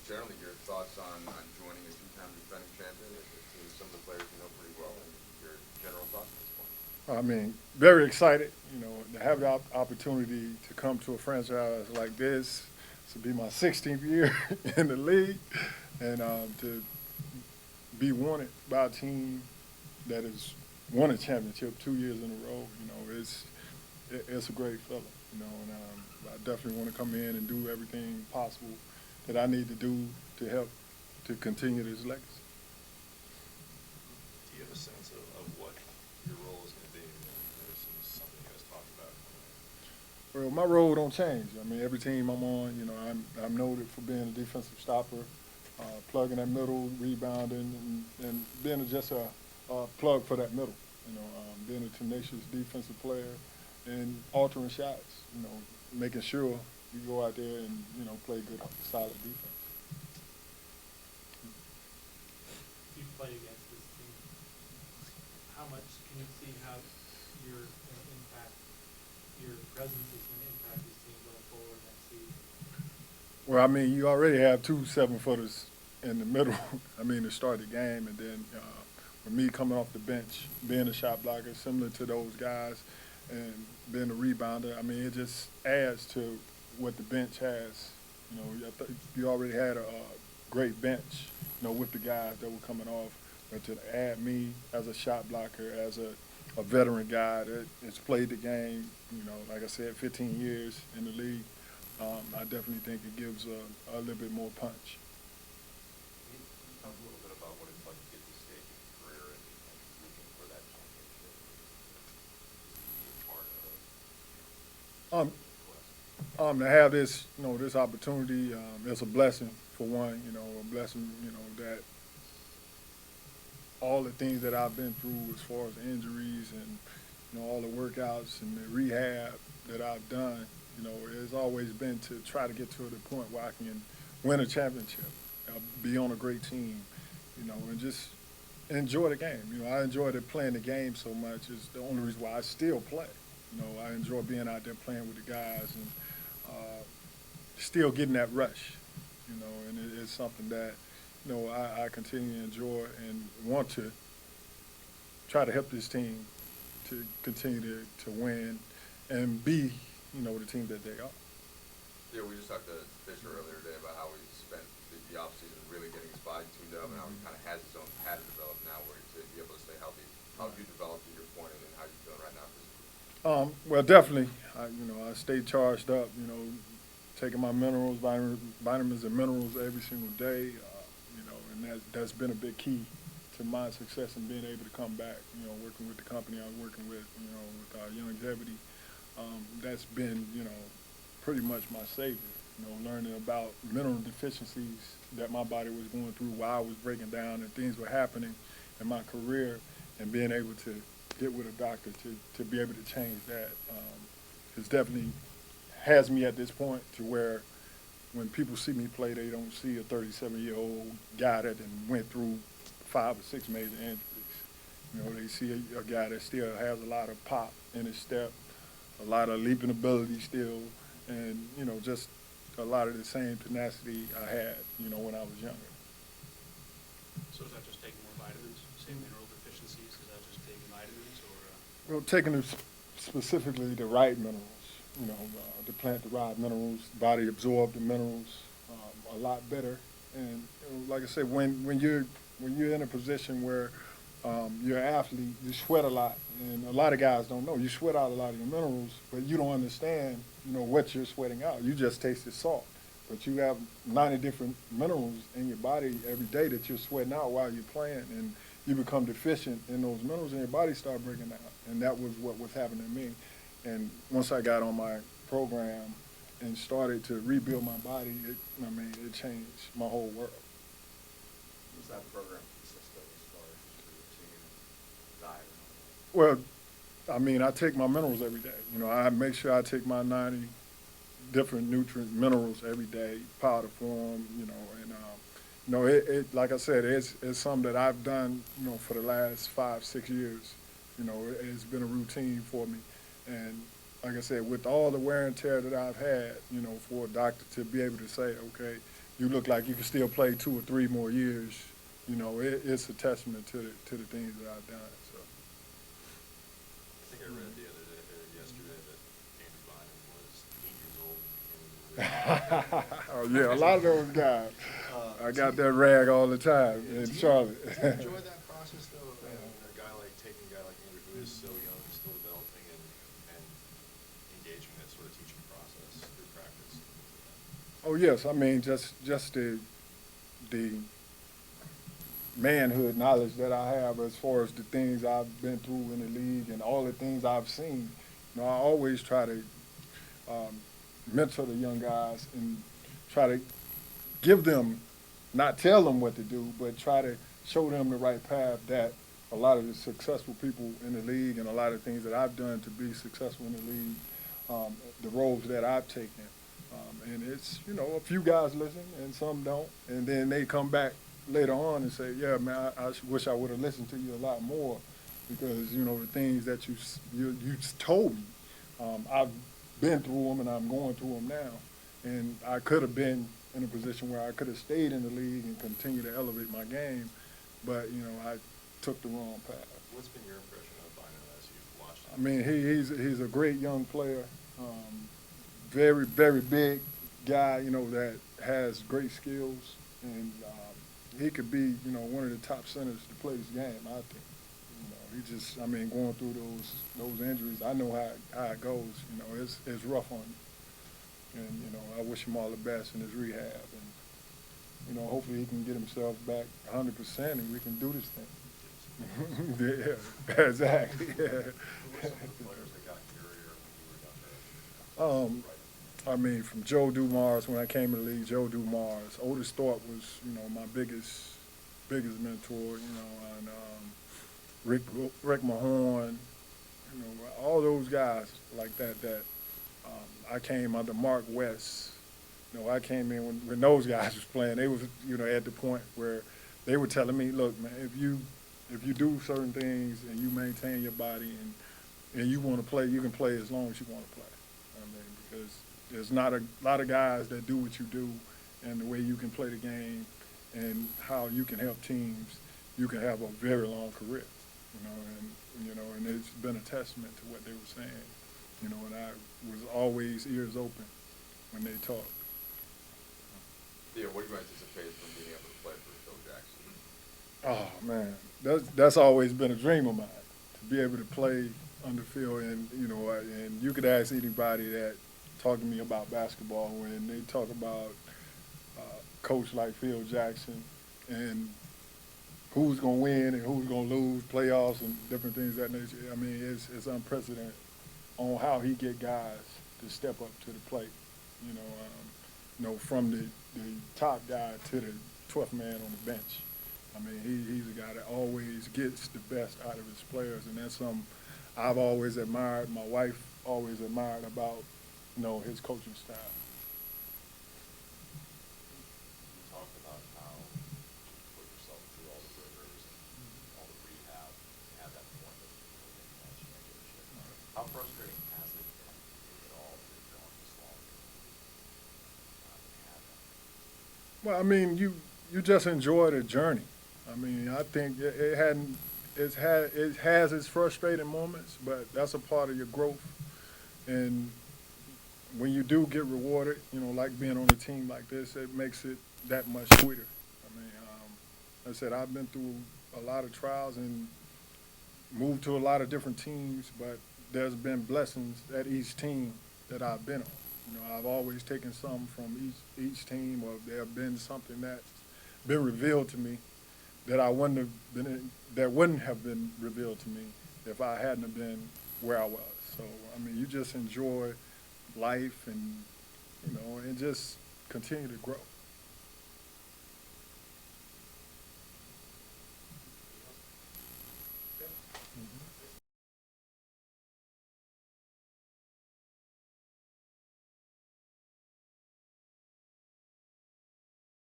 generally your thoughts on joining a two-time defending champion. It's some of the players you know pretty well, and your general thoughts at this point. I mean, very excited, to have the opportunity to come to a franchise like this. This will be my 16th year in the league, and to be wanted by a team that has won a championship 2 years in a row. It's a great feeling. And I definitely want to come in and do everything possible that I need to do to help to continue this legacy. Do you have a sense of what your role is going to be? There's something you guys talked about. Well, my role don't change. I mean, every team I'm on, I'm noted for being a defensive stopper, plugging that middle, rebounding, and being just a plug for that middle. Being a tenacious defensive player and altering shots. Making sure we go out there and play good, solid defense. You play against this team. How much can you see how your impact, your presence is going to impact this team going forward next season? Well, I mean, you already have two 7-footers in the middle. I mean, to start the game, and then with me coming off the bench, being a shot blocker, similar to those guys, and being a rebounder. I mean, it just adds to what the bench has. You already had a great bench, with the guys that were coming off. But to add me as a shot blocker, as a veteran guy that has played the game, like I said, 15 years in the league, I definitely think it gives a little bit more punch. Can you talk a little bit about what it's like to get to this stage of your career and looking for that championship? Being part of Um, the quest. to have this opportunity, it's a blessing for one. A blessing, that all the things that I've been through as far as injuries and all the workouts and the rehab that I've done, it's always been to try to get to the point where I can win a championship, be on a great team, and just enjoy the game. I enjoyed playing the game so much. It's the only reason why I still play. I enjoy being out there playing with the guys and still getting that rush. And it's something that I continue to enjoy and want to try to help this team to continue to win and be the team that they are. Yeah, we just talked to Fisher earlier today about how he spent the offseason really getting his body tuned up, and how he kind of has his own pattern developed now where to be able to stay healthy. How have you developed to your point, and then how you feeling right now physically? Well, definitely. I stay charged up. Taking my minerals, vitamins and minerals every single day. And that's been a big key to my success in being able to come back. Working with the company I'm working with, with longevity. That's been, pretty much my savior. Learning about mineral deficiencies that my body was going through while I was breaking down and things were happening in my career, and being able to get with a doctor to be able to change that is definitely has me at this point to where when people see me play, they don't see a 37-year-old guy that went through 5 or 6 major injuries. They see a guy that still has a lot of pop in his step, a lot of leaping ability still, and just a lot of the same tenacity I had, when I was younger. So is that just taking more vitamins? Same mineral deficiencies? Is that just taking vitamins or? Well, taking specifically the right minerals, the plant-derived minerals, body absorb the minerals a lot better. And like I said, when you're in a position where you're an athlete, you sweat a lot, and a lot of guys don't know. You sweat out a lot of your minerals, but you don't understand, what you're sweating out. You just taste the salt, but you have 90 different minerals in your body every day that you're sweating out while you're playing, and you become deficient in those minerals, and your body start breaking down. And that was what was happening to me. And once I got on my program and started to rebuild my body, it changed my whole world. What does that program consist of as far as just your routine, diet, Well, I take my minerals every day. I make sure I take my 90 different nutrient minerals every day, powder form, and like I said, it's something that I've done, for the last 5, 6 years. It's been a routine for me, and like I said, with all the wear and tear that I've had, for a doctor to be able to say, okay, you look like you can still play 2 or 3 more years, you know, it's a testament to the things that I've done. So. I think I read the other day, yesterday, that Andrew Bynum was 8 years old when he came into the league. Oh yeah, a lot of those guys. I got that rag all the time in Charlotte. Do you enjoy that process though? Taking a guy like Andrew, who is so young and still developing, and engaging that sort of teaching process through practice. Oh yes, I mean just the manhood knowledge that I have as far as the things I've been through in the league and all the things I've seen. You know, I always try to mentor the young guys and try to give them, not tell them what to do, but try to show them the right path that a lot of the successful people in the league and a lot of things that I've done to be successful in the league, the roles that I've taken. And it's, you know, a few guys listen and some don't. And then they come back later on and say, yeah, man, I wish I would have listened to you a lot more because, you know, the things that you told me, I've been through them and I'm going through them now. And I could have been in a position where I could have stayed in the league and continued to elevate my game, but, you know, I took the wrong path. What's been your impression of Bynum as you've watched I him? mean, he's a great young player, very, very big guy, you know, that has great skills, and he could be, you know, one of the top centers to play this game, I think. You know, he just, I mean, going through those injuries, I know how it goes. You know, it's rough on him. And, you know, I wish him all the best in his rehab. And, you know, hopefully he can get himself back 100% and we can do this thing. Yeah, exactly. Yeah. Who were some of the players that got in your ear when you were down there? I mean, from Joe Dumars, when I came in the league, Joe Dumars. Otis Thorpe was, you know, my biggest mentor, you know, and Rick Mahorn, you know, all those guys like that I came under Mark West. You know, I came in when those guys was playing. They was, you know, at the point where they were telling me, look, man, if you do certain things and you maintain your body and you want to play, you can play as long as you want to play. I mean, because there's not a lot of guys that do what you do and the way you can play the game and how you can help teams. You can have a very long career, you know, and it's been a testament to what they were saying. You know, and I was always ears open when they talked. Yeah, what do you anticipate from being able to play for Phil Jackson? Oh man, that's always been a dream of mine, to be able to play on the field. And you know, and you could ask anybody that talk to me about basketball when they talk about a coach like Phil Jackson and who's gonna win and who's gonna lose, playoffs and different things of that nature. I mean, it's unprecedented on how he get guys to step up to the plate. You know, from the top guy to the 12th man on the bench. I mean, he's a guy that always gets the best out of his players, and that's something I've always admired. My wife always admired about, you know, his coaching style. You talked about how you put yourself through all the rigors and all the rehab to have that point of winning that championship. How frustrating has it been, if at all, that you've gone this long and have that? Well, I mean, you just enjoy the journey. I mean, I think it has its frustrating moments, but that's a part of your growth. And when you do get rewarded, you know, like being on a team like this, it makes it that much sweeter. I mean, like I said, I've been through a lot of trials and moved to a lot of different teams, but there's been blessings at each team that I've been on. You know, I've always taken some from each team, or there have been something that's been revealed to me that wouldn't have been revealed to me if I hadn't have been where I was. So I mean, you just enjoy life and, you know, and just continue to grow.